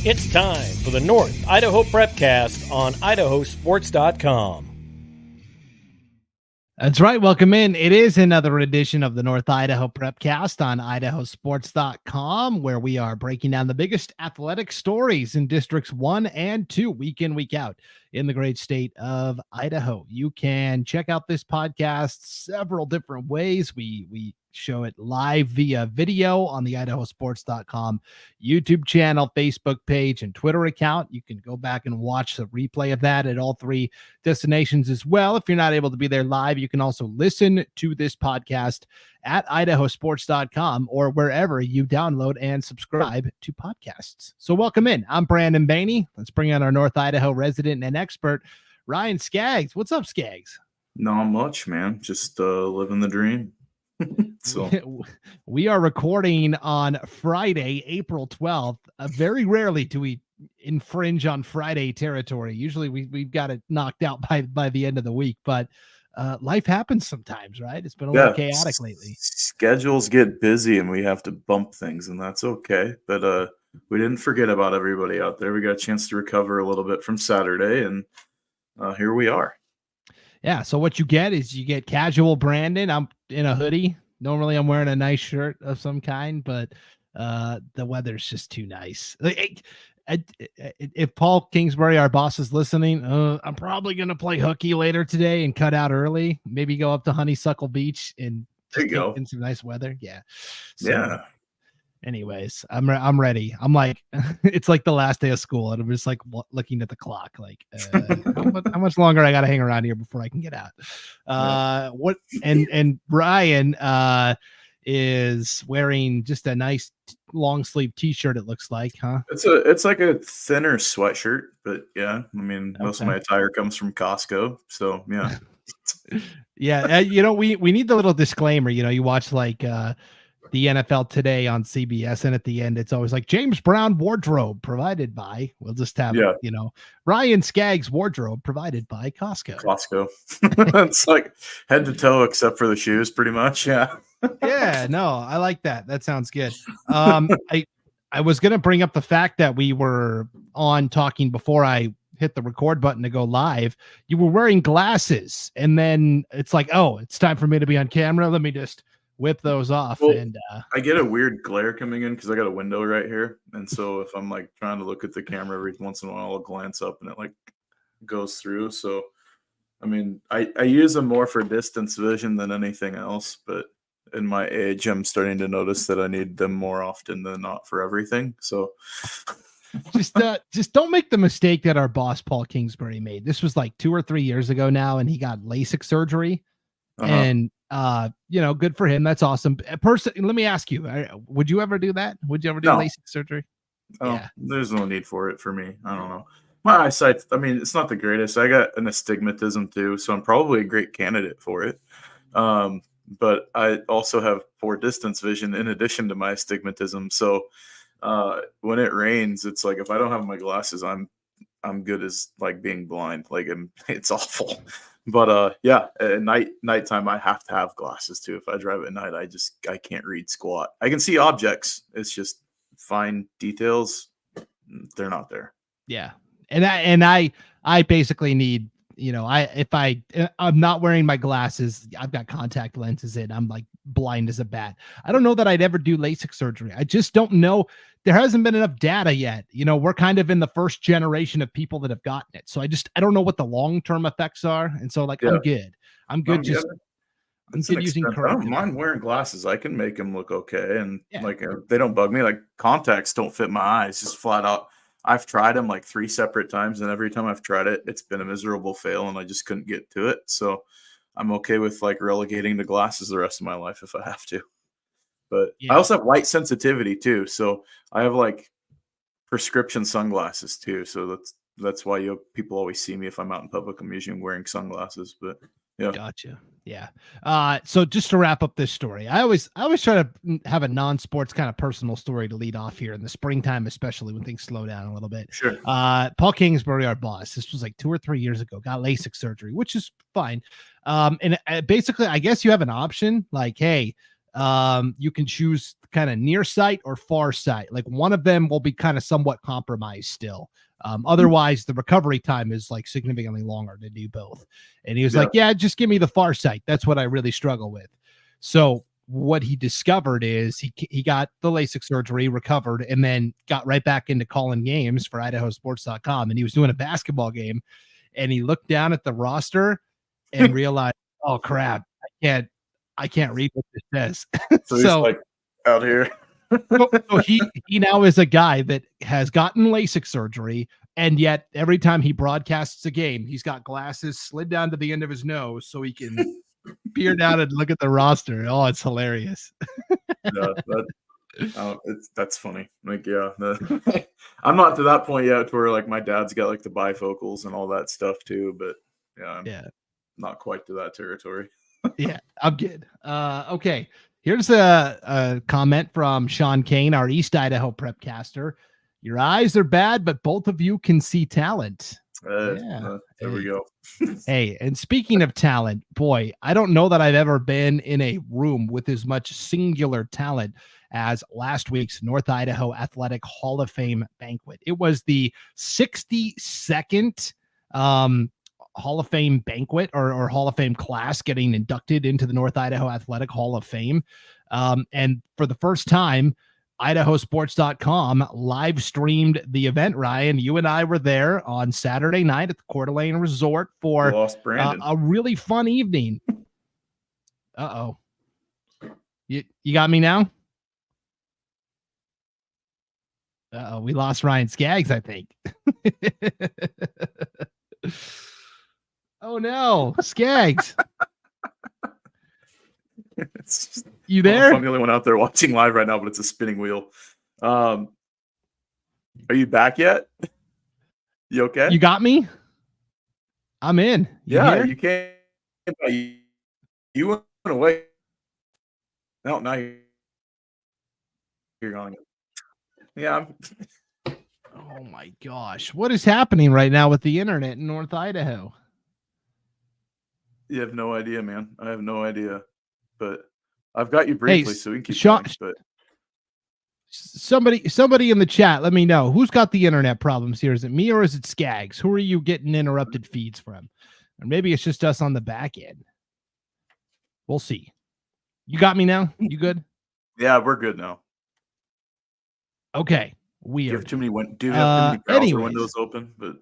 It's time for the North Idaho Prepcast on IdahoSports.com. That's right. Welcome in. It is another edition of the North Idaho Prepcast on IdahoSports.com, where we are breaking down the biggest athletic stories in Districts 1 and 2, week in, week out in the great state of Idaho. You can check out this podcast several different ways. We show it live via video on the IdahoSports.com YouTube channel, Facebook page, and Twitter account. You can go back and watch the replay of that at all three destinations as well. If you're not able to be there live, you can also listen to this podcast at IdahoSports.com or wherever you download and subscribe to podcasts. So welcome in. I'm Brandon Baney. Let's bring on our North Idaho resident and expert, Ryan Scaggs. What's up, Scaggs? Not much, man. Just living the dream. So we are recording on Friday, April 12th. Very rarely do we infringe on Friday territory. Usually we've got it knocked out by the end of the week, but life happens sometimes, right? It's been a little chaotic lately. Schedules get busy and we have to bump things, and that's okay. But we didn't forget about everybody out there. We got a chance to recover a little bit from Saturday, and here we are. Yeah, so what you get is you get casual Brandon. I'm in a hoodie. Normally I'm wearing a nice shirt of some kind, but the weather's just too nice. If Paul Kingsbury, our boss, is listening, I'm probably going to play hooky later today and cut out early. Maybe go up to Honeysuckle Beach and there you go in some nice weather. Yeah. So, yeah. Anyways, I'm ready. I'm like, it's like the last day of school, and I'm just like looking at the clock, like how much longer I got to hang around here before I can get out. What and Brian is wearing just a nice long sleeve t-shirt. It looks like, huh? It's like a thinner sweatshirt, but yeah, I mean, most of my attire comes from Costco, so yeah. Yeah, we need the little disclaimer. You watch like the NFL Today on CBS, and at the end it's always like James Brown wardrobe provided by, we'll just have Ryan Scaggs wardrobe provided by Costco. It's like head to toe except for the shoes, pretty much. Yeah. Yeah, no, I like that sounds good. I was gonna bring up the fact that we were on talking before I hit the record button to go live. You were wearing glasses, and then it's like, oh, it's time for me to be on camera. Let me just whip those off. Well, and I get a weird glare coming in because I got a window right here, and so if I'm like trying to look at the camera every once in a while, I'll glance up and it like goes through. So I mean, I use them more for distance vision than anything else, but in my age I'm starting to notice that I need them more often than not for everything. So just don't make the mistake that our boss Paul Kingsbury made. This was like 2 or 3 years ago now, and he got LASIK surgery. And good for him. That's awesome. Let me ask you, would you ever do that? Would you ever do LASIK surgery? Oh, yeah. There's no need for it for me. I don't know. My eyesight, I mean, it's not the greatest. I got an astigmatism too, so I'm probably a great candidate for it. But I also have poor distance vision in addition to my astigmatism. So when it rains, it's like if I don't have my glasses, I'm good as like being blind. Like it's awful. But at nighttime I have to have glasses too. If I drive at night, I can't read squat. I can see objects. It's just fine details. They're not there. Yeah. And I basically need, I'm not wearing my glasses. I've got contact lenses in. I'm like blind as a bat. I don't know that I'd ever do LASIK surgery. I just don't know. There hasn't been enough data yet. We're kind of in the first generation of people that have gotten it. So I don't know what the long-term effects are. And so like, I'm good. I'm good. I'm good using correct. I don't mind wearing glasses. I can make them look okay. And they don't bug me. Like contacts don't fit my eyes, just flat out. I've tried them like 3 separate times, and every time I've tried it, it's been a miserable fail, and I just couldn't get to it. So I'm okay with like relegating to glasses the rest of my life if I have to. But I also have light sensitivity too, so I have like prescription sunglasses too. So that's why people always see me if I'm out in public. I'm usually wearing sunglasses. But yeah, gotcha. Yeah. So just to wrap up this story, I always try to have a non-sports kind of personal story to lead off here in the springtime, especially when things slow down a little bit. Sure. Paul Kingsbury, our boss, this was like 2 or 3 years ago, got LASIK surgery, which is fine. And basically, I guess you have an option like, hey, You can choose kind of near sight or far sight. Like one of them will be kind of somewhat compromised still. Otherwise, the recovery time is like significantly longer to do both. And he was like, yeah, just give me the far sight. That's what I really struggle with. So what he discovered is he got the LASIK surgery, recovered, and then got right back into calling games for IdahoSports.com. And he was doing a basketball game, and he looked down at the roster and realized, oh crap, I can't read what this says. So he's like out here. So he now is a guy that has gotten LASIK surgery, and yet every time he broadcasts a game, he's got glasses slid down to the end of his nose so he can peer down and look at the roster. Oh, it's hilarious. That's funny. Like, yeah, I'm not to that point yet where like my dad's got like the bifocals and all that stuff too, but I'm not quite to that territory. Yeah, I'm good. Okay. Here's a comment from Sean Kane, our East Idaho Prepcaster. Your eyes are bad, but both of you can see talent. There we go. Hey, and speaking of talent, boy, I don't know that I've ever been in a room with as much singular talent as last week's North Idaho Athletic Hall of Fame banquet. It was the 62nd Hall of Fame banquet or Hall of Fame class getting inducted into the North Idaho Athletic Hall of Fame. And for the first time, IdahoSports.com live streamed the event. Ryan, you and I were there on Saturday night at the Coeur d'Alene Resort for a really fun evening. Uh-oh. You got me now? Uh-oh, we lost Ryan Scaggs, I think. Oh no, Scaggs. You there? I'm the only one out there watching live right now, but it's a spinning wheel. Are you back yet? You okay? You got me? I'm in. You came. You went away. No, now you're gone. Yeah. Oh my gosh. What is happening right now with the internet in North Idaho? You have no idea, man. I have no idea. But I've got you briefly, so we can keep going. But somebody in the chat, let me know. Who's got the internet problems here? Is it me or is it Scaggs? Who are you getting interrupted feeds from? Or maybe it's just us on the back end. We'll see. You got me now? You good? Yeah, we're good now. Okay. Weird. Do you have too many browser windows open? But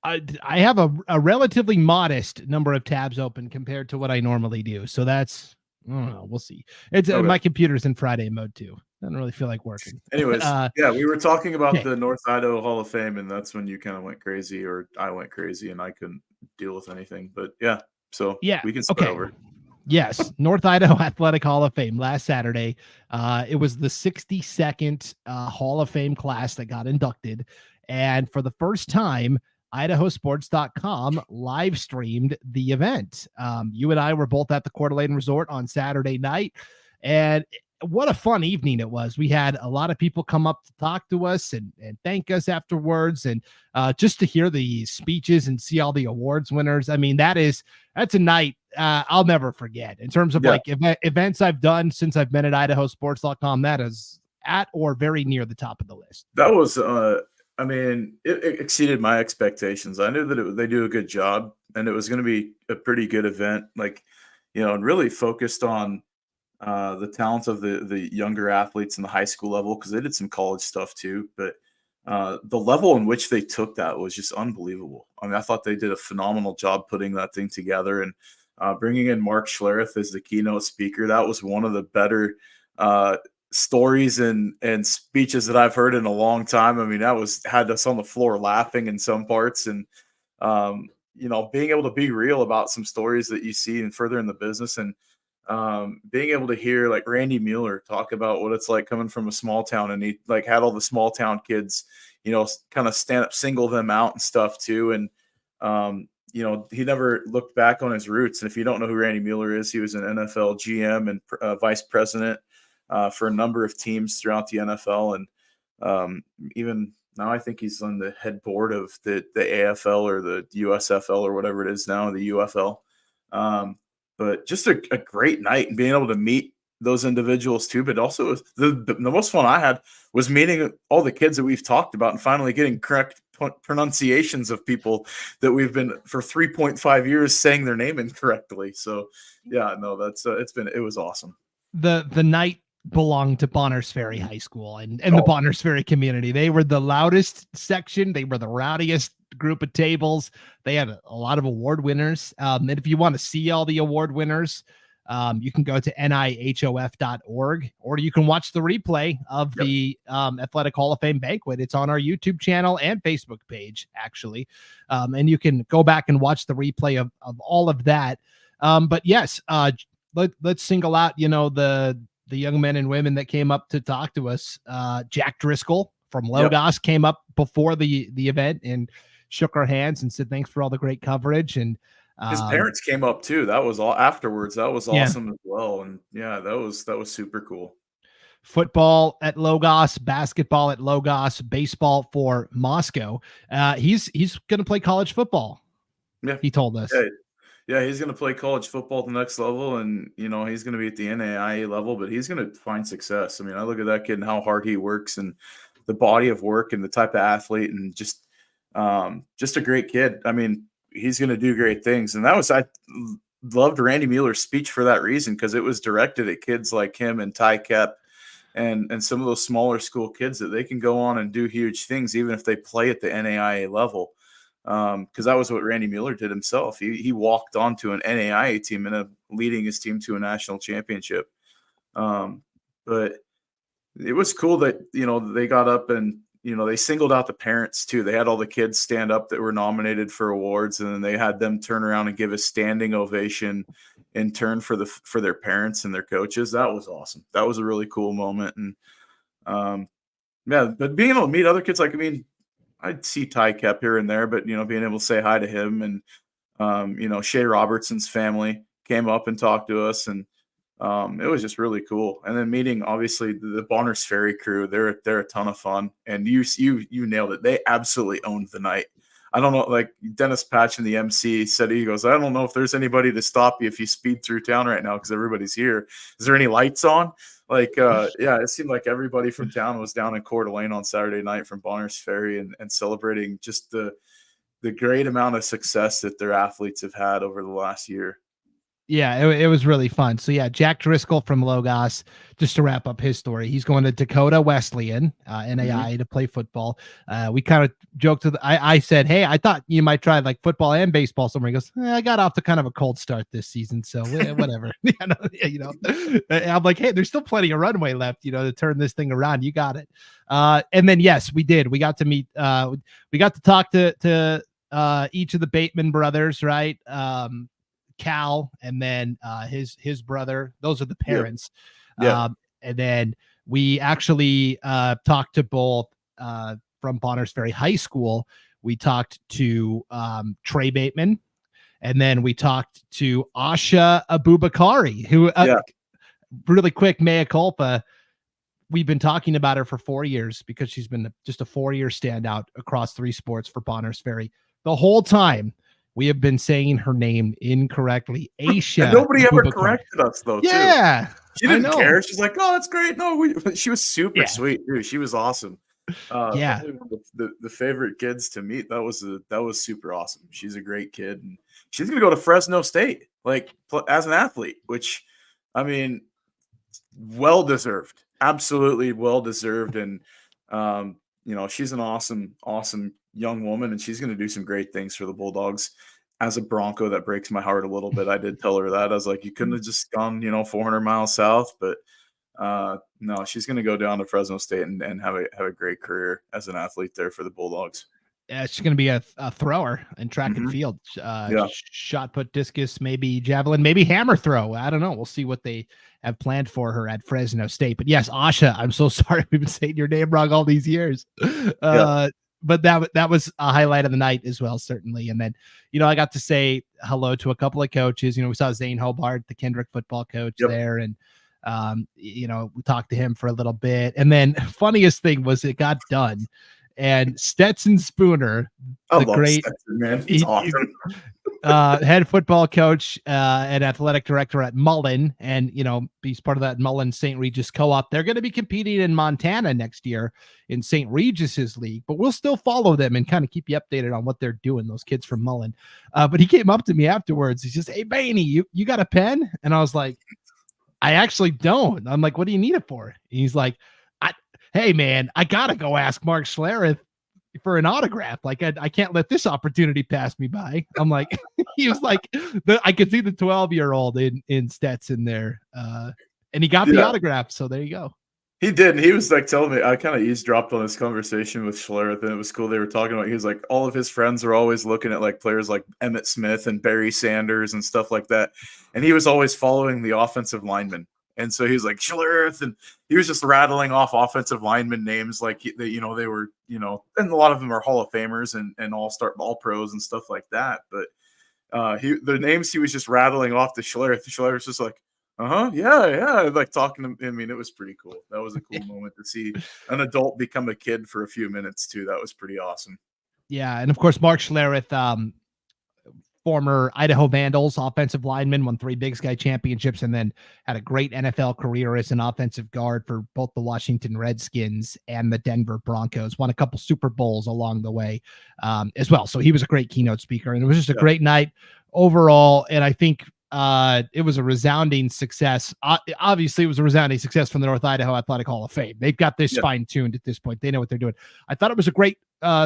I have a relatively modest number of tabs open compared to what I normally do. So that's, I don't know. We'll see. It's my computer's in Friday mode too. Doesn't really feel like working. Anyways, we were talking about the North Idaho Hall of Fame, and that's when you kind of went crazy, or I went crazy, and I couldn't deal with anything. But we can start over. Yes, North Idaho Athletic Hall of Fame last Saturday. It was the 62nd Hall of Fame class that got inducted, and for the first time, IdahoSports.com live streamed the event. You and I were both at the Coeur d'Alene Resort on Saturday night, and what a fun evening it was. We had a lot of people come up to talk to us and thank us afterwards, and just to hear the speeches and see all the awards winners. I mean, that's a night I'll never forget. In terms of like events I've done since I've been at IdahoSports.com, that is at or very near the top of the list. That was I mean, it exceeded my expectations. I knew that they do a good job, and it was going to be a pretty good event, and really focused on the talents of the younger athletes in the high school level, because they did some college stuff too. But the level in which they took that was just unbelievable. I mean, I thought they did a phenomenal job putting that thing together, and bringing in Mark Schlereth as the keynote speaker. That was one of the better stories and speeches that I've heard in a long time. I mean, had us on the floor laughing in some parts, and being able to be real about some stories that you see and further in the business, and being able to hear like Randy Mueller talk about what it's like coming from a small town, and he like had all the small town kids, kind of stand up, single them out and stuff too. And he never looked back on his roots. And if you don't know who Randy Mueller is, he was an NFL GM and vice president for a number of teams throughout the NFL. And even now I think he's on the head board of the AFL or the USFL or whatever it is now, the UFL. But but just a great night and being able to meet those individuals too. But also the most fun I had was meeting all the kids that we've talked about and finally getting correct pronunciations of people that we've been for 3.5 years saying their name incorrectly. So yeah, no, that's it was awesome. The night belonged to Bonners Ferry High School and the Bonners Ferry community. They were the loudest section. They were the rowdiest group of tables. They had a lot of award winners. And if you want to see all the award winners, you can go to nihof.org, or you can watch the replay of the Athletic Hall of Fame banquet. It's on our YouTube channel and Facebook page, actually. And you can go back and watch the replay of all of that. But yes, let's single out, the young men and women that came up to talk to us. Jack Driscoll from Logos came up before the event and shook our hands and said, thanks for all the great coverage. And his parents came up too. That was all afterwards. That was awesome as well. And yeah, that was super cool. Football at Logos, basketball at Logos, baseball for Moscow. He's going to play college football. Yeah. He told us. Yeah, he's going to play college football at the next level, and he's going to be at the NAIA level, but he's going to find success. I mean, I look at that kid and how hard he works, and the body of work, and the type of athlete, and just a great kid. I mean, he's going to do great things, and I loved Randy Mueller's speech for that reason, because it was directed at kids like him and Ty Kep and some of those smaller school kids that they can go on and do huge things, even if they play at the NAIA level. Because that was what Randy Mueller did himself. He walked onto an NAIA team and leading his team to a national championship. But it was cool that they got up and they singled out the parents too. They had all the kids stand up that were nominated for awards, and then they had them turn around and give a standing ovation in turn for their parents and their coaches. That was awesome. That was a really cool moment. And but being able to meet other kids, I'd see Ty Kep here and there, but being able to say hi to him, and Shea Robertson's family came up and talked to us, and it was just really cool. And then meeting obviously the Bonners Ferry crew, they're a ton of fun, and you nailed it. They absolutely owned the night. I don't know, like Dennis Patchen, the MC, said, he goes, I don't know if there's anybody to stop you if you speed through town right now because everybody's here. Is there any lights on? It seemed like everybody from town was down in Coeur d'Alene on Saturday night from Bonners Ferry and celebrating just the great amount of success that their athletes have had over the last year. Yeah, it was really fun. So yeah, Jack Driscoll from Logos, just to wrap up his story, he's going to Dakota Wesleyan, NAIA, to play football. We kind of joked I said, hey, I thought you might try like football and baseball somewhere. He goes, I got off to kind of a cold start this season, so whatever. I'm like, hey, there's still plenty of runway left, to turn this thing around. You got it. And then yes, we did. We got to meet. We got to talk to each of the Bateman brothers, right? Cal, and then his brother. Those are the parents. And then we actually talked to both from Bonners Ferry High School. We talked to Trey Bateman, and then we talked to Asha Abubakari, who really quick mea culpa. We've been talking about her for 4 years because she's been just a 4-year standout across 3 sports for Bonners Ferry. The whole time we have been saying her name incorrectly. Asha. And nobody ever corrected us though. Yeah. Too. She didn't care. She's like, oh, that's great. No, she was super sweet, dude. She was awesome. The favorite kids to meet. That was super awesome. She's a great kid, and she's going to go to Fresno State, as an athlete, which, I mean, well-deserved, absolutely well-deserved. And, she's an awesome young woman, and she's going to do some great things for the Bulldogs. As a Bronco, that breaks my heart a little bit. I did tell her that. I was like, you couldn't have just gone, 400 miles south, but no, she's going to go down to Fresno State and have a great career as an athlete there for the Bulldogs. Yeah, she's going to be a thrower in track and field. Shot put, discus, maybe javelin, maybe hammer throw. I don't know. We'll see what they have planned for her at Fresno State. But yes, Asha, I'm so sorry we've been saying your name wrong all these years. But that was a highlight of the night as well, certainly. And then, I got to say hello to a couple of coaches. We saw Zane Hobart, the Kendrick football coach there. And, we talked to him for a little bit. And then funniest thing was it got done. And Stetson Spooner, Stetson, man. He's awesome. head football coach and athletic director at Mullen, and he's part of that Mullen St. Regis co-op. They're going to be competing in Montana next year in St. Regis's league, but we'll still follow them and kind of keep you updated on what they're doing, those kids from Mullen. But he came up to me afterwards. He's just, "Hey, Baney, you got a pen?" And I was like, "I actually don't." I'm like, "What do you need it for?" And he's like, "Hey, man, I gotta go ask Mark Schlereth for an autograph. Like, I can't let this opportunity pass me by." I'm like, he was like, I could see the 12-year-old in Stetson there. And he got the autograph. So there you go. He did. And he was like telling me, I kind of eavesdropped on this conversation with Schlereth, and it was cool. They were talking about, he was like, all of his friends are always looking at like players like Emmitt Smith and Barry Sanders and stuff like that. And he was always following the offensive linemen. And so he was like Schlereth, and he was just rattling off offensive lineman names like they were, and a lot of them are Hall of Famers and all pros and stuff like that. But the names he was just rattling off to Schlereth. Schlereth was just like, yeah, like talking to him. I mean, it was pretty cool. That was a cool moment to see an adult become a kid for a few minutes too. That was pretty awesome. Yeah, and of course, Mark Schlereth, former Idaho Vandals offensive lineman, won 3 Big Sky championships, and then had a great NFL career as an offensive guard for both the Washington Redskins and the Denver Broncos. Won a couple Super Bowls along the way as well. So he was a great keynote speaker, and it was just a great night overall. And I think it was a resounding success. Obviously, it was a resounding success from the North Idaho Athletic Hall of Fame. They've got this fine-tuned at this point. They know what they're doing. I thought it was a great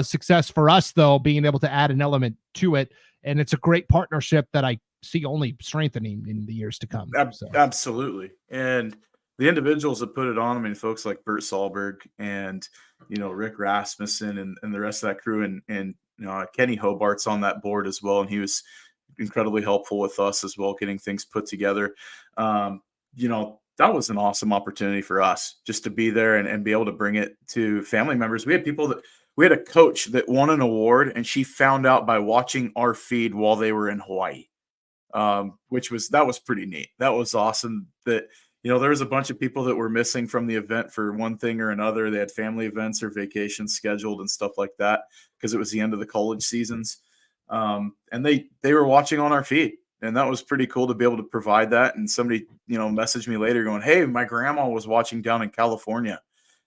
success for us, though, being able to add an element to it. And it's a great partnership that I see only strengthening in the years to come. Absolutely. And the individuals that put it on, I mean, folks like Bert Sahlberg and, Rick Rasmussen and the rest of that crew, and Kenny Hobart's on that board as well. And he was incredibly helpful with us as well, getting things put together. That was an awesome opportunity for us just to be there and be able to bring it to family members. We had a coach that won an award, and she found out by watching our feed while they were in Hawaii, that was pretty neat. That was awesome. That, there was a bunch of people that were missing from the event for one thing or another. They had family events or vacations scheduled and stuff like that because it was the end of the college seasons. And they were watching on our feed, and that was pretty cool to be able to provide that. And somebody, messaged me later going, "Hey, my grandma was watching down in California,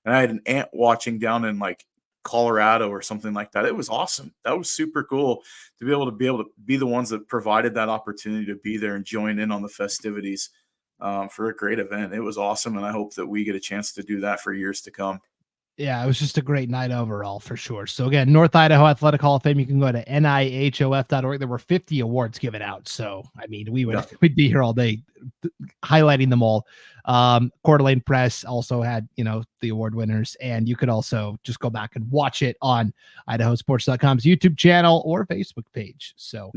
and I had an aunt watching down in like Colorado or something like that." It was awesome. That was super cool to be able to be the ones that provided that opportunity to be there and join in on the festivities for a great event. It was awesome. And I hope that we get a chance to do that for years to come. Yeah, it was just a great night overall for sure. So again, North Idaho Athletic Hall of Fame, you can go to nihof.org. There were 50 awards given out. So, I mean, we'd be here all day highlighting them all. Coeur d'Alene Press also had, the award winners, and you could also just go back and watch it on IdahoSports.com's YouTube channel or Facebook page. So,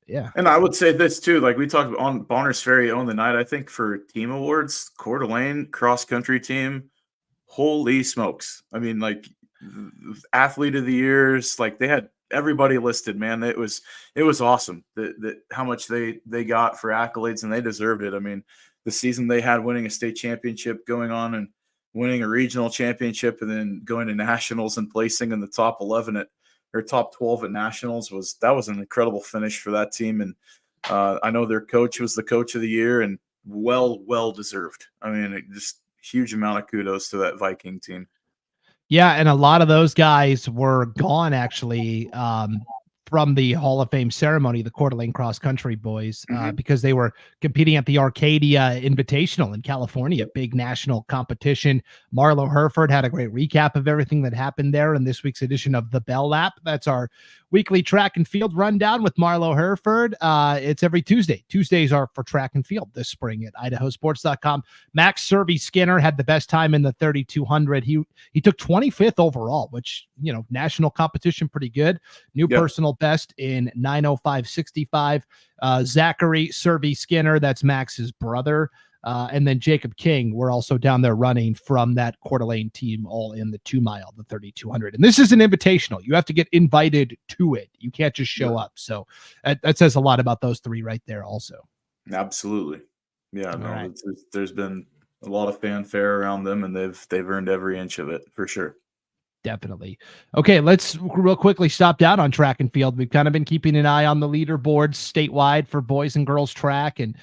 yeah. And I would say this too, like we talked on Bonner's Ferry on the night, I think for team awards, Coeur d'Alene cross country team, holy smokes. I mean, like athlete of the years, like they had everybody listed, man. It was awesome that how much they got for accolades, and they deserved it. I mean, the season they had, winning a state championship, going on and winning a regional championship, and then going to nationals and placing in the top 11 or top 12 at nationals was an incredible finish for that team. And I know their coach was the coach of the year, and well deserved. I mean, just huge amount of kudos to that Viking team. Yeah, and a lot of those guys were gone actually from the Hall of Fame ceremony, the Coeur d'Alene cross country boys, because they were competing at the Arcadia Invitational in California, big national competition. Marlo Herford had a great recap of everything that happened there in this week's edition of the Bell Lap. That's our weekly track and field rundown with Marlo Herford. It's every Tuesday. Tuesdays are for track and field this spring at IdahoSports.com. Max Skinner had the best time in the 3200. He took 25th overall, which, national competition, pretty good. New personal best in 9:05:65. Zachary Skinner, that's Max's brother. And then Jacob King were also down there running from that Coeur d'Alene team, all in the 2 mile, the 3200. And this is an invitational. You have to get invited to it. You can't just show up. So that says a lot about those three right there also. Absolutely. Yeah, there's been a lot of fanfare around them, and they've earned every inch of it for sure. Definitely. Okay, let's real quickly stop down on track and field. We've kind of been keeping an eye on the leaderboards statewide for boys and girls track, and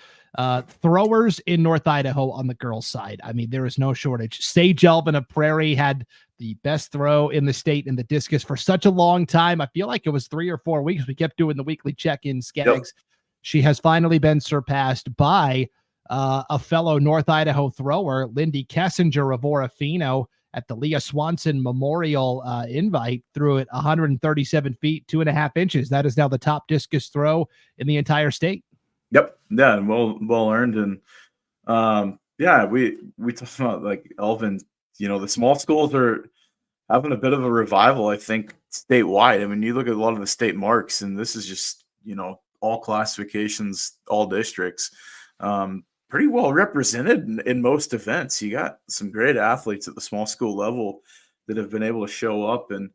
throwers in North Idaho on the girls' side. I mean, there is no shortage. Sage Elvin of Prairie had the best throw in the state in the discus for such a long time. I feel like it was 3 or 4 weeks. We kept doing the weekly check-in, Scaggs. Yep. She has finally been surpassed by a fellow North Idaho thrower, Lindy Kessinger of Orofino, at the Leah Swanson Memorial invite, threw it 137 feet, 2.5 inches. That is now the top discus throw in the entire state. Yep. Yeah. Well earned. And yeah, we talked about like Elvin, the small schools are having a bit of a revival, I think, statewide. I mean, you look at a lot of the state marks, and this is just, all classifications, all districts. Pretty well represented in most events. You got some great athletes at the small school level that have been able to show up. And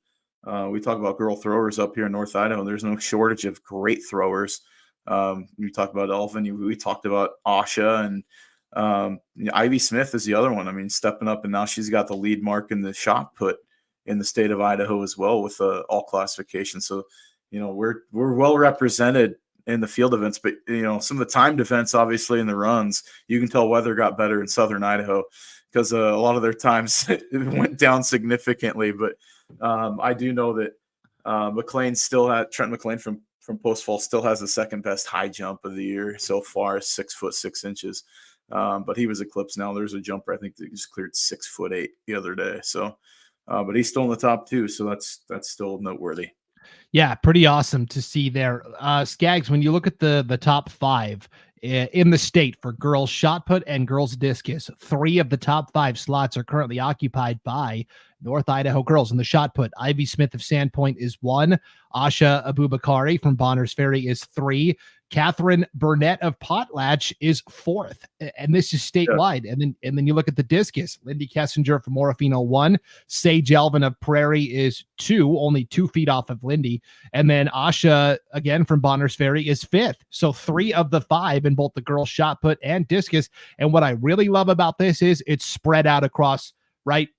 we talk about girl throwers up here in North Idaho. There's no shortage of great throwers. You talk about Elvin. We talked about Asha, and Ivy Smith is the other one. I mean, stepping up, and now she's got the lead mark in the shot put in the state of Idaho as well with all classifications. So, we're well represented in the field events, but some of the timed events, obviously in the runs, you can tell weather got better in Southern Idaho because a lot of their times it went down significantly. But I do know that Trent McLean from Post Falls still has the second best high jump of the year so far, 6'6". But he was eclipsed now. There's a jumper I think that just cleared 6'8" the other day. So, but he's still in the top 2, so that's still noteworthy. Yeah, pretty awesome to see there. Scaggs, when you look at the top 5 in the state for girls shot put and girls discus, 3 of the top 5 slots are currently occupied by North Idaho girls. In the shot put, Ivy Smith of Sandpoint is 1. Asha Abubakari from Bonners Ferry is 3. Catherine Burnett of Potlatch is 4th, and this is statewide. Yeah. And then you look at the discus. Lindy Kessinger from Orofino 1. Sage Elvin of Prairie is 2, only 2 feet off of Lindy. And then Asha, again from Bonners Ferry, is 5th. So 3 of the 5 in both the girls shot put and discus. And what I really love about this is it's spread out across, right?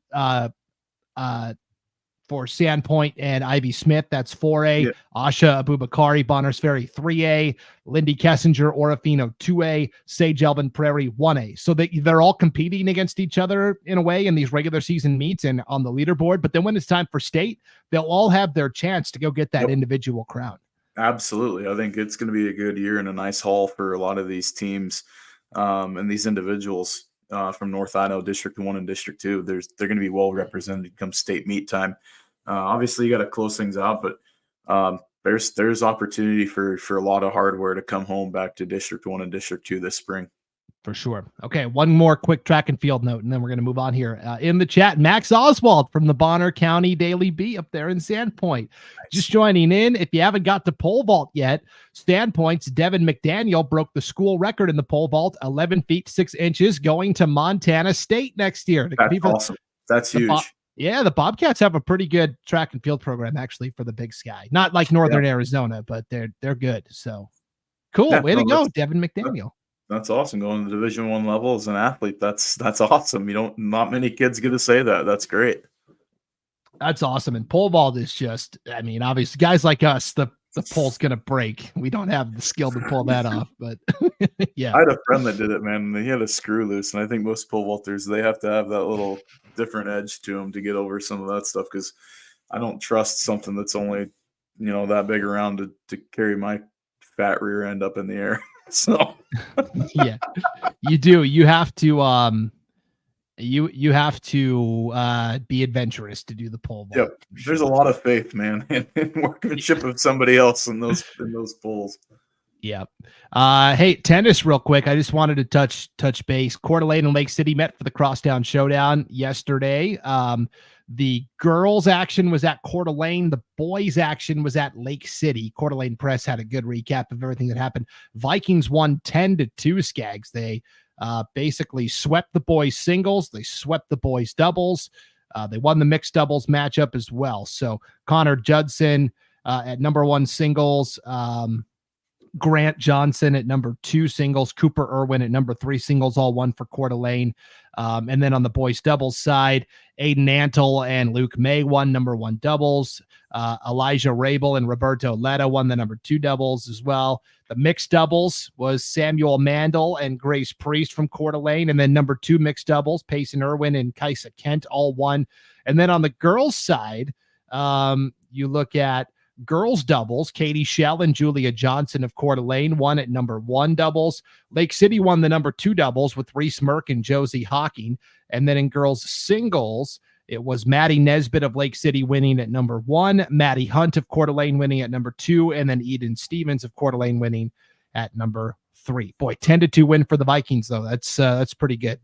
For Sandpoint and Ivy Smith, that's 4A. Yeah. Asha Abubakari, Bonners Ferry, 3A. Lindy Kessinger, Orofino, 2A. Sage Elvin, Prairie, 1A. So they're all competing against each other in a way in these regular season meets and on the leaderboard. But then when it's time for state, they'll all have their chance to go get that individual crown. Absolutely. I think it's going to be a good year and a nice haul for a lot of these teams and these individuals. From North Idaho District 1 and District 2, they're going to be well represented come state meet time. Obviously, you got to close things out, but there's opportunity for a lot of hardware to come home back to District 1 and District 2 this spring. For sure. Okay, one more quick track and field note, and then we're going to move on here. In the chat, Max Oswald from the Bonner County Daily Bee up there in Sandpoint. Nice. Just joining in. If you haven't got to pole vault yet, Sandpoint's Devin McDaniel broke the school record in the pole vault, 11 feet 6 inches, going to Montana State next year. That's awesome. That's huge. Yeah, the Bobcats have a pretty good track and field program actually for the Big Sky. Not like Northern Arizona, but they're good. So cool. Yeah, way to go, Devin McDaniel. That's awesome. Going to the Division I level as an athlete. That's awesome. Not many kids get to say that. That's great. That's awesome. And pole vault is just, I mean, obviously guys like us, the pole's going to break. We don't have the skill to pull that off, but yeah. I had a friend that did it, man. And he had a screw loose. And I think most pole vaulters, they have to have that little different edge to them to get over some of that stuff. Cause I don't trust something that's only, that big around to carry my fat rear end up in the air. So yeah, you do. You have to you have to be adventurous to do the pole vault. Yep. There's a lot of faith, man, in workmanship of somebody else in those poles. Yeah. Hey, tennis real quick. I just wanted to touch base. Coeur d'Alene and Lake City met for the Crosstown Showdown yesterday. The girls' action was at Coeur d'Alene. The boys' action was at Lake City. Coeur d'Alene Press had a good recap of everything that happened. Vikings won 10-2, Scaggs. They basically swept the boys' singles. They swept the boys' doubles. They won the mixed doubles matchup as well. So Connor Judson at number 1 singles. Grant Johnson at number 2 singles, Cooper Irwin at number 3 singles, all won for Coeur d'Alene. And then on the boys doubles side, Aiden Antle and Luke May won number 1 doubles. Elijah Rabel and Roberto Letta won the number 2 doubles as well. The mixed doubles was Samuel Mandel and Grace Priest from Coeur d'Alene. And then number 2 mixed doubles, Payson Irwin and Kaisa Kent all won. And then on the girls side, you look at girls doubles, Katie Shell and Julia Johnson of Coeur d'Alene won at number 1 doubles. Lake City won the number 2 doubles with Reese Merck and Josie Hawking. And then in girls singles, it was Maddie Nesbitt of Lake City winning at number 1, Maddie Hunt of Coeur d'Alene winning at number 2, and then Eden Stevens of Coeur d'Alene winning at number 3. Boy, 10-2 win for the Vikings though. That's pretty good.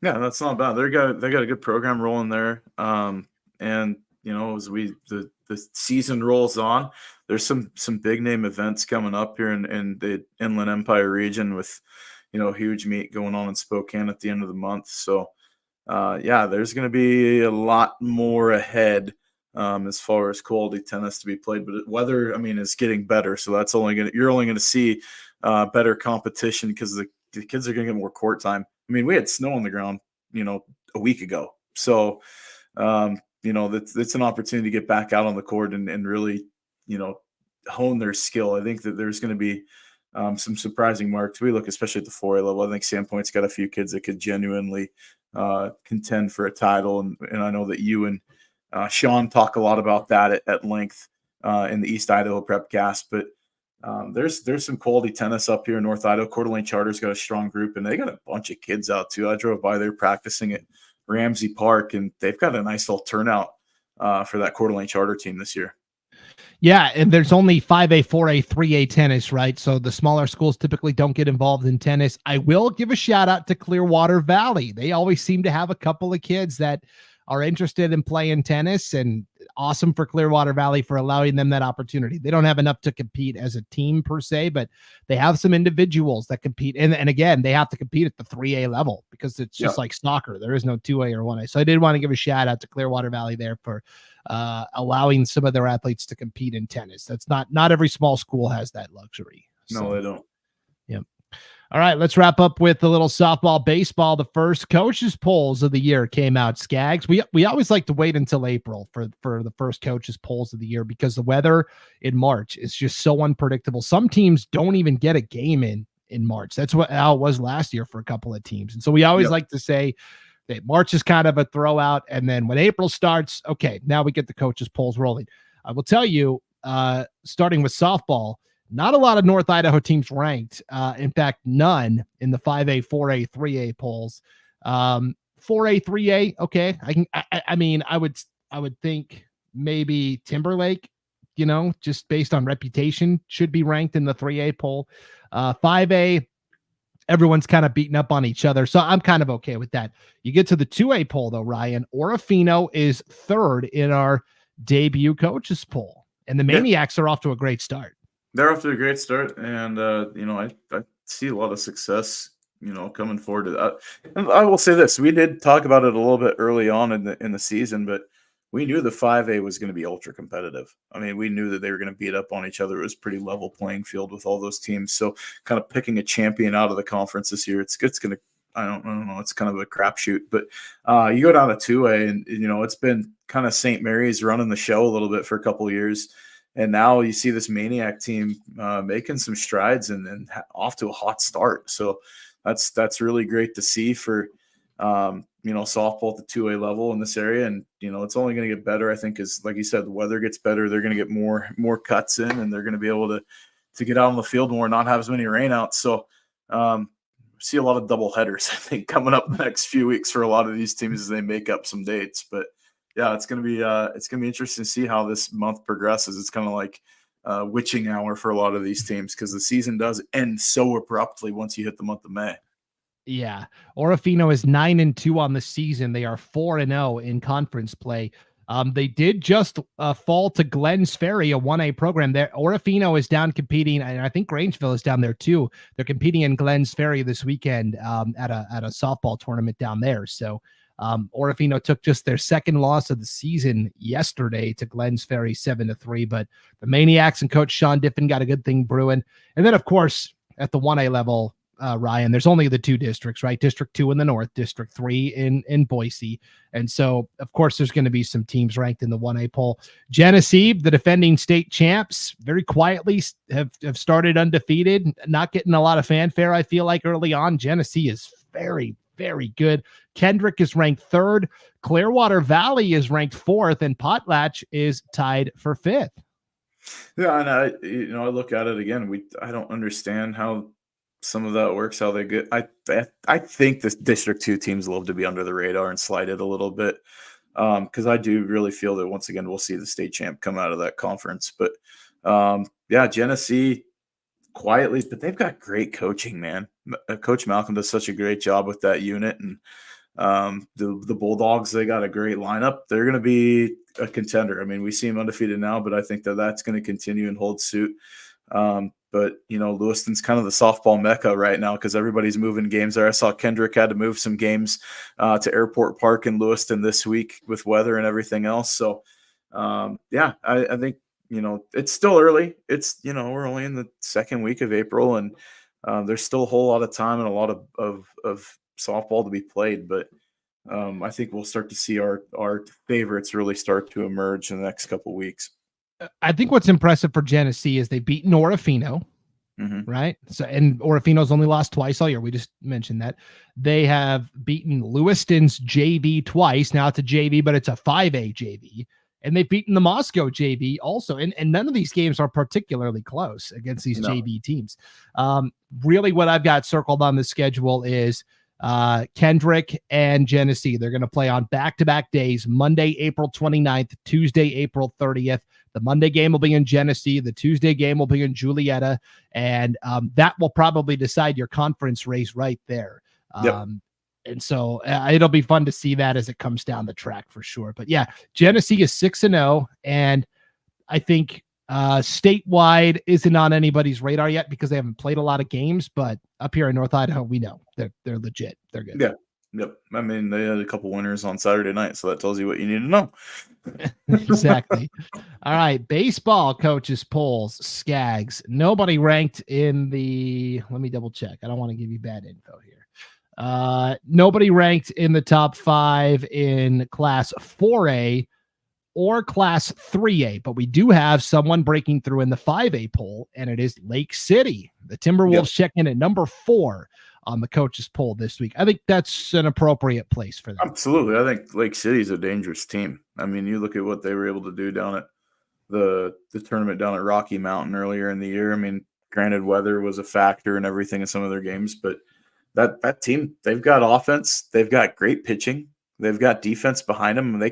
Yeah, that's not bad. They got a good program rolling there. And you know, as the season rolls on, there's some big name events coming up here in the Inland Empire region with, you know, huge meet going on in Spokane at the end of the month. So yeah, there's going to be a lot more ahead as far as quality tennis to be played. But weather, I mean, is getting better, so that's you're only going to see better competition because the kids are going to get more court time. I mean, we had snow on the ground, you know, a week ago, so you know, that's an opportunity to get back out on the court and really, you know, hone their skill. I think that there's going to be some surprising marks. We look especially at the 4A level. I think Sandpoint's got a few kids that could genuinely contend for a title, and I know that you and Sean talk a lot about that at length in the East Idaho Prepcast. But there's some quality tennis up here in North Idaho. Coeur d'Alene Charter's got a strong group, and they got a bunch of kids out too. I drove by there practicing at Ramsey Park, and they've got a nice little turnout for that Coeur d'Alene Charter team this year. Yeah, and there's only 5A, 4A, 3A tennis, right? So the smaller schools typically don't get involved in tennis. I will give a shout out to Clearwater Valley. They always seem to have a couple of kids that are interested in playing tennis, and awesome for Clearwater Valley for allowing them that opportunity. They don't have enough to compete as a team per se, but they have some individuals that compete. And again, they have to compete at the 3A level because it's just like soccer. There is no 2A or 1A. So I did want to give a shout out to Clearwater Valley there for allowing some of their athletes to compete in tennis. That's not every small school has that luxury. No, they don't. Yep. All right, let's wrap up with a little softball, baseball. The first coaches polls of the year came out, Scaggs. We always like to wait until April for the first coaches polls of the year because the weather in March is just so unpredictable. Some teams don't even get a game in March. That's how it was last year for a couple of teams. And so we always like to say that March is kind of a throwout. And then when April starts, okay, now we get the coaches polls rolling. I will tell you, starting with softball, not a lot of North Idaho teams ranked. In fact, none in the 5A, 4A, 3A polls. 4A, 3A, okay. I would think maybe Timberlake, you know, just based on reputation, should be ranked in the 3A poll. 5A, everyone's kind of beating up on each other, so I'm kind of okay with that. You get to the 2A poll, though, Ryan. Orofino is third in our debut coaches poll, and the Maniacs are off to a great start. They're off to a great start, and you know, I see a lot of success, you know, coming forward to that. And I will say this: we did talk about it a little bit early on in the season, but we knew the 5A was going to be ultra competitive. I mean, we knew that they were going to beat up on each other. It was a pretty level playing field with all those teams. So, kind of picking a champion out of the conference this year, it's going to. I don't know. It's kind of a crapshoot, but you go down to 2A, and you know, it's been kind of St. Mary's running the show a little bit for a couple of years. And now you see this Maniac team making some strides and off to a hot start. So that's really great to see for, you know, softball at the 2A level in this area. And, you know, it's only going to get better, I think, as like you said, the weather gets better. They're going to get more cuts in, and they're going to be able to get out on the field more, not have as many rainouts. So see a lot of double headers, I think, coming up the next few weeks for a lot of these teams as they make up some dates. But yeah, it's gonna be interesting to see how this month progresses. It's kind of like witching hour for a lot of these teams because the season does end so abruptly once you hit the month of May. Yeah, Orofino is 9-2 on the season. They are 4-0 in conference play. They did just fall to Glens Ferry, a 1A program. There, Orofino is down competing, and I think Grangeville is down there too. They're competing in Glens Ferry this weekend at a softball tournament down there. So Orofino took just their second loss of the season yesterday to Glens Ferry 7-3, but the Maniacs and coach Sean Diffin got a good thing brewing. And then, of course, at the 1A level, Ryan, there's only the two districts, right? District 2 in the north, District 3 in Boise. And so, of course, there's going to be some teams ranked in the 1A poll. Genesee, the defending state champs, very quietly have started undefeated, not getting a lot of fanfare, I feel like, early on. Genesee is very, very good. Kendrick is ranked 3rd. Clearwater Valley is ranked 4th, and Potlatch is tied for 5th. Yeah, and I look at it again. I don't understand how some of that works, how they get. I think this District 2 teams love to be under the radar and slide it a little bit, because I do really feel that once again we'll see the state champ come out of that conference. But yeah, Genesee quietly, but they've got great coaching, man. Coach Malcolm does such a great job with that unit, and the Bulldogs, they got a great lineup. They're going to be a contender. I mean, we see them undefeated now, but I think that that's going to continue and hold suit. But, Lewiston's kind of the softball mecca right now because everybody's moving games there. I saw Kendrick had to move some games to Airport Park in Lewiston this week with weather and everything else. So, yeah, I think, it's still early. It's, we're only in the second week of April, and there's still a whole lot of time and a lot of softball to be played. But I think we'll start to see our favorites really start to emerge in the next couple of weeks. I think what's impressive for Genesee is they've beaten Orofino, right? So, and Orofino's only lost twice all year. We just mentioned that. They have beaten Lewiston's JV twice. Now it's a JV, but it's a 5A JV. And they've beaten the Moscow JV also. And none of these games are particularly close against these JV teams. Really what I've got circled on the schedule is Kendrick and Genesee. They're going to play on back-to-back days, Monday, April 29th, Tuesday, April 30th. The Monday game will be in Genesee. The Tuesday game will be in Julietta. And that will probably decide your conference race right there. Yep. And so it'll be fun to see that as it comes down the track for sure. But yeah, Genesee is 6-0. And I think statewide isn't on anybody's radar yet because they haven't played a lot of games. But up here in North Idaho, we know they're legit. They're good. Yeah. Yep. I mean, they had a couple winners on Saturday night, so that tells you what you need to know. Exactly. All right. Baseball coaches polls, Scaggs. Nobody ranked in the, let me double check. I don't want to give you bad info here. Nobody ranked in the top 5 in class 4A or class 3A, but we do have someone breaking through in the 5A poll, and it is Lake City. The Timberwolves check in at number 4 on the coaches poll this week. I think that's an appropriate place for them. Absolutely. I think Lake City's a dangerous team. I mean, you look at what they were able to do down at the tournament down at Rocky Mountain earlier in the year. I mean, granted, weather was a factor in everything in some of their games, but that team, they've got offense, they've got great pitching, they've got defense behind them, and they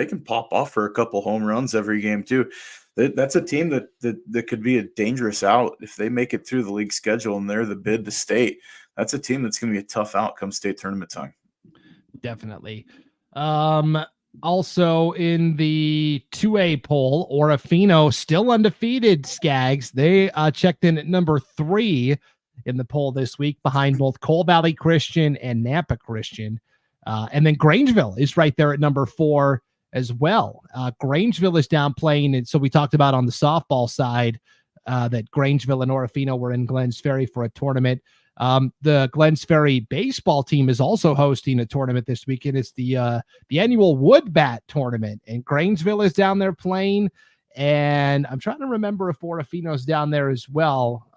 can pop off for a couple home runs every game too. That's a team that could be a dangerous out if they make it through the league schedule and they're the bid to state. That's a team that's going to be a tough out come state tournament time. Definitely. Also in the 2A poll, Orofino still undefeated, Scaggs. They checked in at number 3 in the poll this week behind both Cole Valley Christian and Nampa Christian. And then Grangeville is right there at number 4 as well. Grangeville is down playing. And so we talked about on the softball side that Grangeville and Orofino were in Glens Ferry for a tournament. The Glens Ferry baseball team is also hosting a tournament this weekend. It's the annual Wood Bat tournament, and Grangeville is down there playing. And I'm trying to remember if Orofino's down there as well.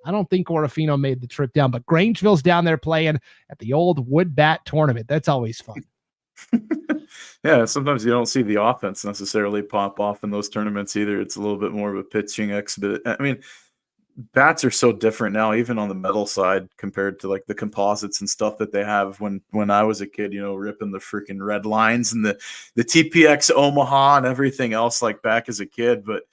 I don't think Orofino made the trip down, but Grangeville's down there playing at the old Wood Bat tournament. That's always fun. Yeah, sometimes you don't see the offense necessarily pop off in those tournaments either. It's a little bit more of a pitching exhibit. I mean, bats are so different now, even on the metal side, compared to like the composites and stuff that they have when I was a kid, ripping the freaking red lines and the TPX Omaha and everything else like back as a kid. But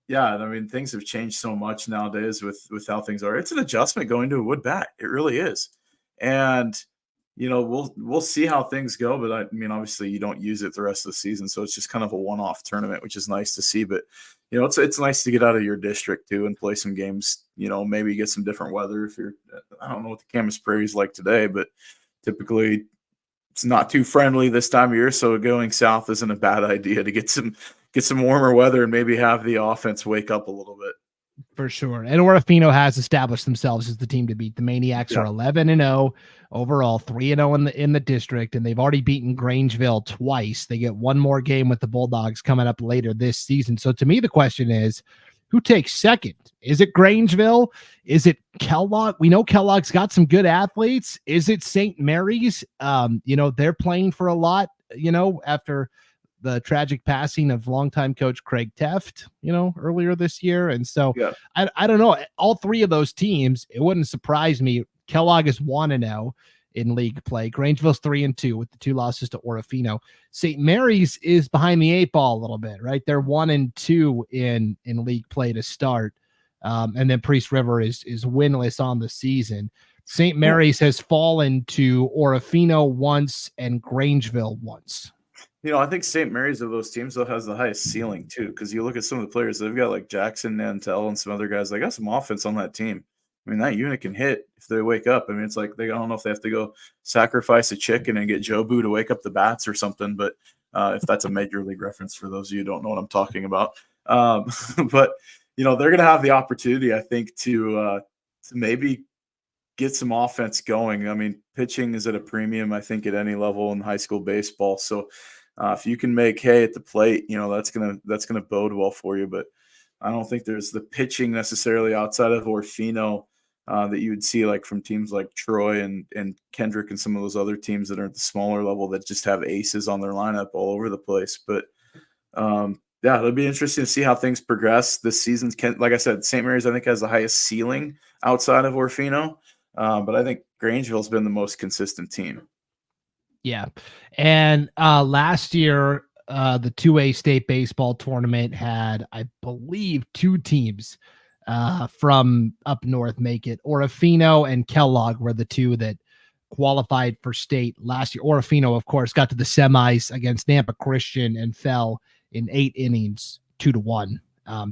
yeah, I mean, things have changed so much nowadays with how things are. It's an adjustment going to a wood bat. It really is. And we'll see how things go, but I mean, obviously you don't use it the rest of the season. So it's just kind of a one-off tournament, which is nice to see, but it's nice to get out of your district too and play some games, maybe get some different weather. I don't know what the Camas Prairie is like today, but typically, it's not too friendly this time of year, so going south isn't a bad idea to get some warmer weather and maybe have the offense wake up a little bit. For sure. And Orofino has established themselves as the team to beat. The Maniacs are 11-0 overall, 3-0 in the district, and they've already beaten Grangeville twice. They get one more game with the Bulldogs coming up later this season. So to me, the question is, who takes second? Is it Grangeville? Is it Kellogg? We know Kellogg's got some good athletes. Is it St. Mary's? They're playing for a lot, after the tragic passing of longtime coach Craig Teft, earlier this year. And so I don't know. All three of those teams, it wouldn't surprise me. Kellogg is 1-0 in league play. Grangeville's 3-2 with the 2 losses to Orofino. St. Mary's is behind the 8 ball a little bit, right? They're 1-2 in league play to start. And then Priest River is winless on the season. St. Mary's has fallen to Orofino once and Grangeville once. I think St. Mary's of those teams, though, has the highest ceiling, too, because you look at some of the players. They've got, like, Jackson, Nantel, and some other guys. They got some offense on that team. I mean, that unit can hit if they wake up. I mean, it's like I don't know if they have to go sacrifice a chicken and get Jobu to wake up the bats or something, but if that's a major league reference for those of you who don't know what I'm talking about. But, they're going to have the opportunity, I think, to maybe get some offense going. I mean, pitching is at a premium, I think, at any level in high school baseball. So, if you can make hay at the plate, that's gonna bode well for you. But I don't think there's the pitching necessarily outside of Orofino that you would see like from teams like Troy and Kendrick and some of those other teams that are at the smaller level that just have aces on their lineup all over the place. But it'll be interesting to see how things progress this season. Like I said, St. Mary's I think has the highest ceiling outside of Orofino, but I think Grangeville's been the most consistent team. Yeah. And last year, the 2A state baseball tournament had, I believe, 2 teams from up north make it. Orofino and Kellogg were the 2 that qualified for state last year. Orofino, of course, got to the semis against Nampa Christian and fell in 8 innings, 2-1.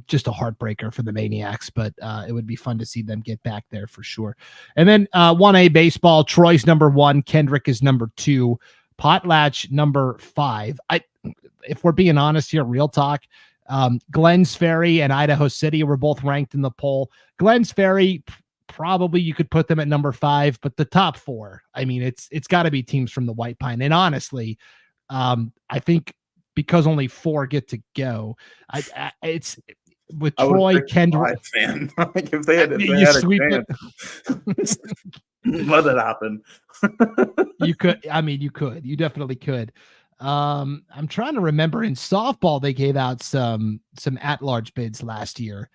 Just a heartbreaker for the Maniacs, but it would be fun to see them get back there for sure. And then 1A baseball, Troy's number 1, Kendrick is number 2, Potlatch number 5. If we're being honest here, real talk, Glens Ferry and Idaho City were both ranked in the poll. Glens Ferry, probably you could put them at number 5, but the top 4, I mean, it's got to be teams from the White Pine. And honestly, I think because only 4 get to go, it's with Troy, Kendrick. Fan. Like if they had a sweep fan, let it happen. You definitely could. I'm trying to remember in softball, they gave out some at-large bids last year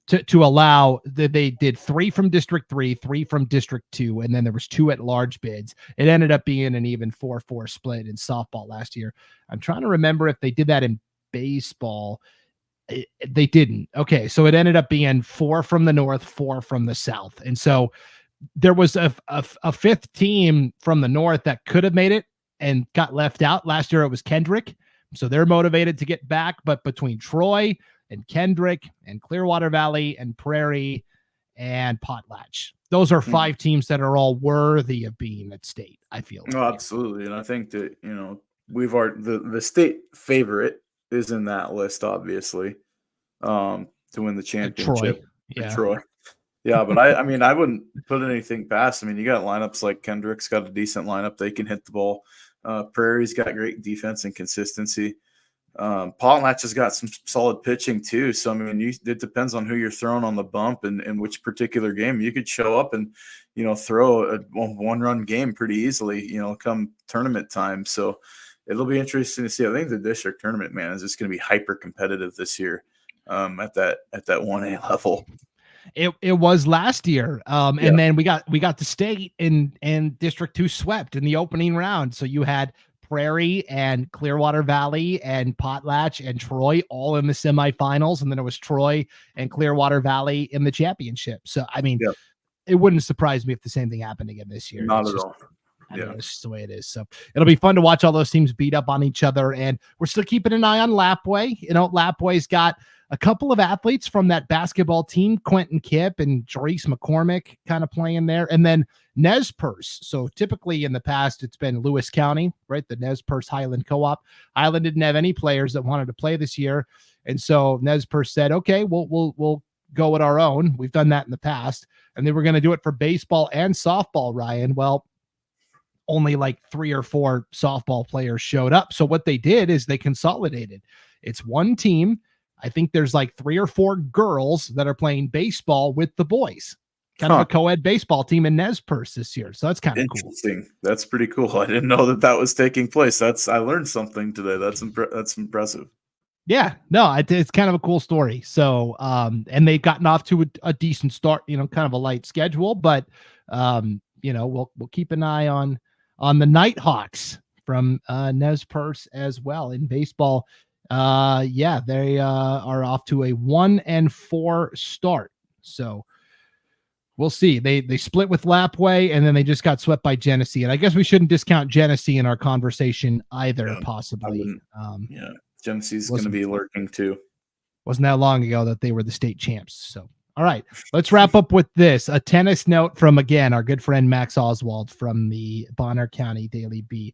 to allow that they did 3 from District 3, 3 from District 2, and then there was 2 at-large bids. It ended up being an even 4-4 split in softball last year. I'm trying to remember if they did that in baseball. They didn't. Okay, so it ended up being 4 from the north, 4 from the south. And so there was a 5th team from the north that could have made it and got left out. Last year it was Kendrick. So they're motivated to get back. But between Troy and Kendrick and Clearwater Valley and Prairie and Potlatch, those are 5 teams that are all worthy of being at state, I feel. No, absolutely. And I think that, we've the state favorite is in that list, obviously, to win the championship. Troy. Yeah, but I mean, I wouldn't put anything past. I mean, you got lineups like Kendrick's got a decent lineup. They can hit the ball. Prairie's got great defense and consistency. Potlatch has got some solid pitching too. So, I mean, it depends on who you're throwing on the bump and which particular game. You could show up and, throw a one-run game pretty easily, come tournament time. So it'll be interesting to see. I think the district tournament, man, is just going to be hyper competitive this year at that 1A level. It was last year. And then we got the state and District 2 swept in the opening round. So you had Prairie and Clearwater Valley and Potlatch and Troy all in the semifinals. And then it was Troy and Clearwater Valley in the championship. So, I mean, it wouldn't surprise me if the same thing happened again this year. Not at all. I mean, it's just the way it is. So it'll be fun to watch all those teams beat up on each other. And we're still keeping an eye on Lapway. Lapway's got a couple of athletes from that basketball team, Quentin Kipp and Jerice McCormick kind of playing there. And then Nez Perce. So typically in the past, it's been Lewis County, right? The Nez Perce Highland Co-op. Highland didn't have any players that wanted to play this year. And so Nez Perce said, okay, we'll go with our own. We've done that in the past. And they were going to do it for baseball and softball, Ryan. Well, only like 3 or 4 softball players showed up. So what they did is they consolidated. It's one team. I think there's like 3 or 4 girls that are playing baseball with the boys. Kind of a co-ed baseball team in Nez Perce this year. So that's kind of cool. Interesting. That's pretty cool. I didn't know that was taking place. I learned something today. That's impressive. Yeah, no, it's kind of a cool story. So, and they've gotten off to a decent start, kind of a light schedule, but, we'll keep an eye on the Nighthawks from Nez Perce as well in baseball. They are off to a 1-4 start. So we'll see. They split with Lapway, and then they just got swept by Genesee. And I guess we shouldn't discount Genesee in our conversation either, possibly. Genesee's going to be lurking too. Wasn't that long ago that they were the state champs. So, all right, let's wrap up with this. A tennis note from, again, our good friend Max Oswald from the Bonner County Daily Bee.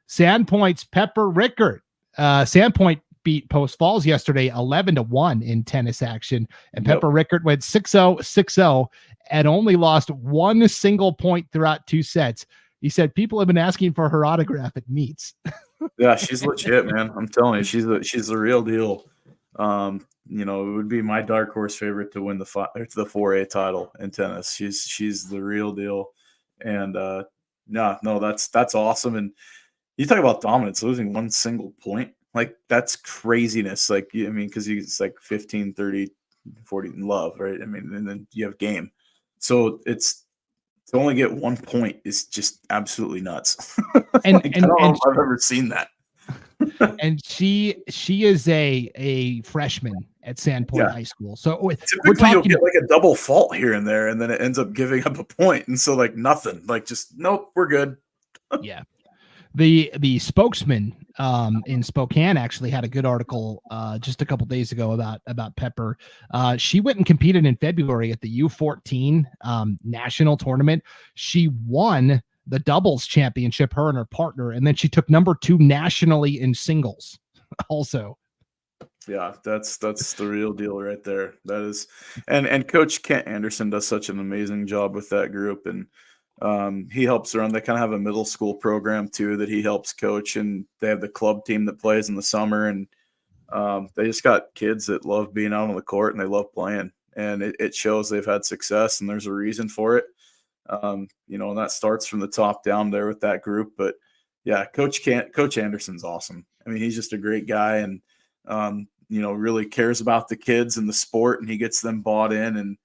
Sandpoint's Pepper Rickard. Sandpoint beat Post Falls yesterday 11-1 in tennis action, and Pepper Rickard went 6-0, 6-0, and only lost 1 single point throughout 2 sets. He said people have been asking for her autograph at meets. Yeah, she's legit, man. I'm telling you, she's the real deal. It would be my dark horse favorite to win the 4A title in tennis. She's the real deal, and that's awesome. And you talk about dominance, losing 1 single point. Like, that's craziness. Like, I mean, because he's like 15, 30, 40 in love, right? I mean, and then you have game. So it's to only get 1 point is just absolutely nuts. And, I don't know if I've ever seen that. And she is a freshman at Sandpoint High School. So we're talking, you'll get like a double fault here and there, and then it ends up giving up a point. And so like nothing, like just nope, we're good. Yeah. The spokesman in Spokane actually had a good article just a couple days ago about Pepper. She went and competed in February at the U14 national tournament. She won the doubles championship, her and her partner, and then she took number 2 nationally in singles also. Yeah, that's the real deal right there. That is, and Coach Kent Anderson does such an amazing job with that group, and he helps around. They kind of have a middle school program too that he helps coach, and they have the club team that plays in the summer, and they just got kids that love being out on the court and they love playing, and it shows they've had success, and there's a reason for it. And that starts from the top down there with that group. But yeah, Coach Anderson's awesome. I mean, he's just a great guy, and really cares about the kids and the sport, and he gets them bought in, and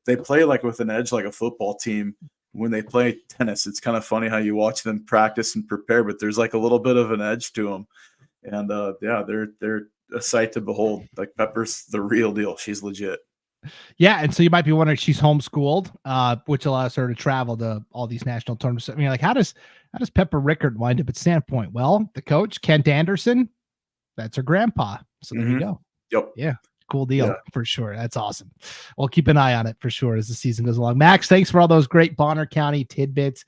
they play like with an edge, like a football team. When they play tennis, it's kind of funny how you watch them practice and prepare, but there's like a little bit of an edge to them. And they're a sight to behold. Like, Pepper's the real deal. She's legit. Yeah, and so you might be wondering, she's homeschooled, which allows her to travel to all these national tournaments. I mean, like, how does Pepper Rickard wind up at Sandpoint? Well, the coach, Kent Anderson, that's her grandpa. So there you go. Yep. Yeah. Cool deal for sure. That's awesome. We'll keep an eye on it for sure as the season goes along. Max, thanks for all those great Bonner County tidbits.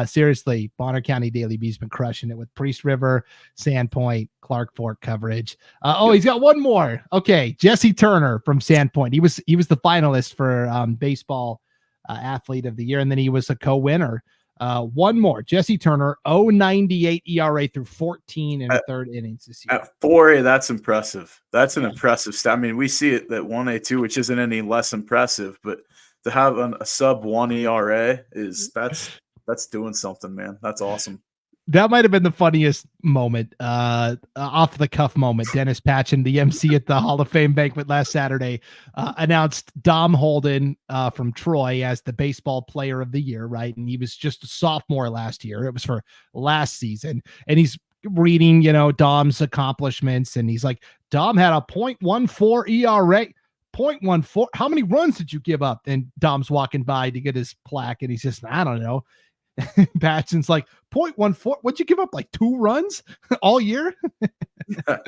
Seriously, Bonner County Daily Bee's been crushing it with Priest River, Sandpoint, Clark Fork coverage. He's got one more. Okay, Jesse Turner from Sandpoint. He was the finalist for baseball athlete of the year, and then he was a co-winner. One more, Jesse Turner, 0.98 ERA through 14 in the third innings this year. At 4A, that's impressive. That's an impressive stat. I mean, we see it at 1A2, which isn't any less impressive, but to have a sub 1 ERA that's doing something, man. That's awesome. That might have been the funniest moment, off the cuff moment. Dennis Patchen, the MC at the Hall of Fame banquet last Saturday, announced Dom Holden from Troy as the baseball player of the year, right? And he was just a sophomore last year. It was for last season. And he's reading, Dom's accomplishments. And he's like, Dom had a 0.14 ERA. 0.14. How many runs did you give up? And Dom's walking by to get his plaque. And he's just, I don't know. Patson's like 0.14. What'd you give up? Like 2 runs all year? Yeah.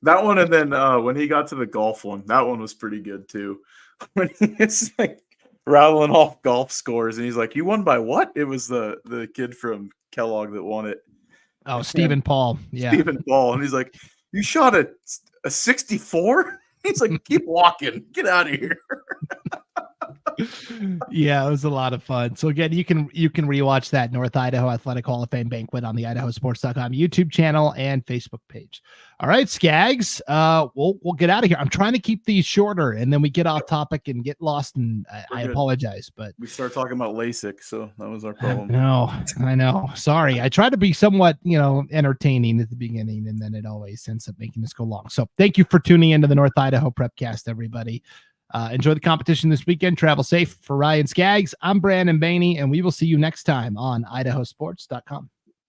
That one, and then when he got to the golf one, that one was pretty good too. When he's like rattling off golf scores, and he's like, "You won by what?" It was the kid from Kellogg that won it. Oh, Stephen Paul. Yeah. Stephen Paul. And he's like, "You shot a 64?" He's like, "Keep walking. Get out of here." Yeah, it was a lot of fun. So again, you can rewatch that North Idaho Athletic Hall of Fame banquet on the IdahoSports.com YouTube channel and Facebook page. All right, Scaggs, we'll get out of here. I'm trying to keep these shorter, and then we get off topic and get lost. And I apologize, but we start talking about LASIK, so that was our problem. No, I know. Sorry, I try to be somewhat, entertaining at the beginning, and then it always ends up making us go long. So thank you for tuning into the North Idaho Prepcast, everybody. Enjoy the competition this weekend. Travel safe. For Ryan Scaggs, I'm Brandon Baney, and we will see you next time on IdahoSports.com.